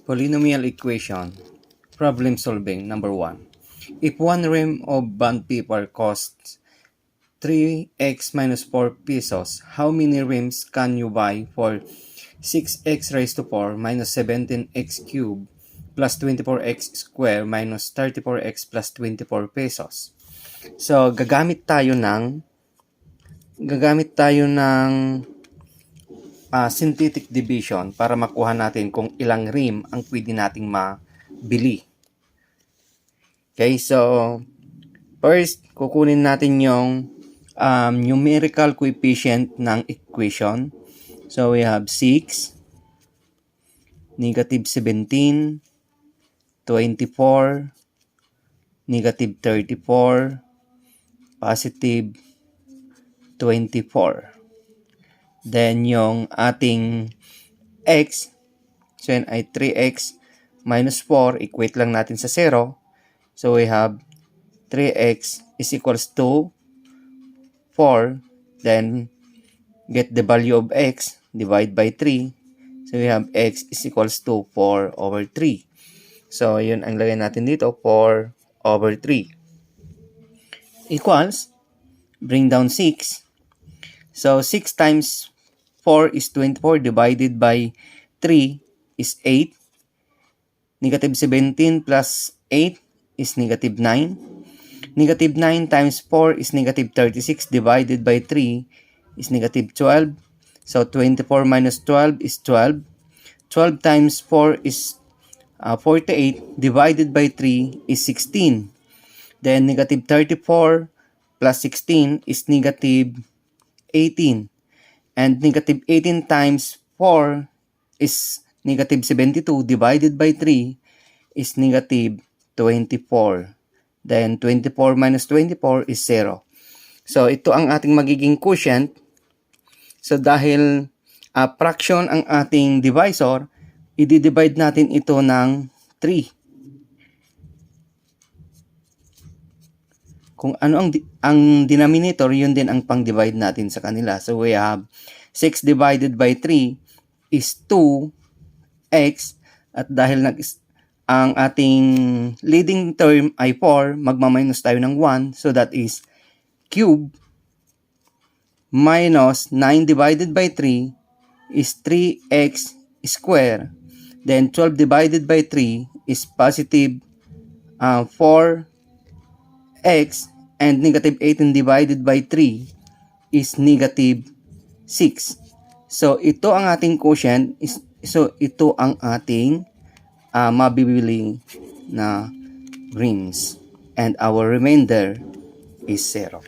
Polynomial equation. Problem solving. Number 1. If one rim of bond paper costs 3x minus 4 pesos, how many rims can you buy for 6x raised to 4 minus 17x cubed plus 24x square minus 34x plus 24 pesos? So, gagamit tayo ng synthetic division para makuha natin kung ilang rim ang pwede nating mabili. Okay, so first, kukunin natin yung numerical coefficient ng equation. So we have 6, negative 17, 24, negative 34, positive 24. Then yung ating x, so yun ay 3x minus 4, equate lang natin sa 0. So we have 3x is equals to 4. Then get the value of x, divide by 3. So we have x is equals to 4 over 3. So yun ang lagay natin dito, 4 over 3. Equals, bring down 6. So 6 times 4 is 24 divided by 3 is 8. Negative 17 plus 8 is negative 9. Negative 9 times 4 is negative 36 divided by 3 is negative 12. So 24 minus 12 is 12. 12 times 4 is 48 divided by 3 is 16. Then negative 34 plus 16 is negative 18. And negative 18 times 4 is negative 72 divided by 3 is negative 24. Then 24 minus 24 is 0. So ito ang ating magiging quotient. So dahil fraction ang ating divisor, i-divide natin ito ng 3. Kung ano ang denominator, yun din ang pang-divide natin sa kanila. So we have 6 divided by 3 is 2x. At dahil ang ating leading term ay 4, magmaminus tayo ng 1. So that is cube minus 9 divided by 3 is 3x square. Then 12 divided by 3 is positive 4x, and negative 18 divided by 3 is negative 6. So ito ang ating quotient, so ito ang ating mabibili na rims, and our remainder is 0.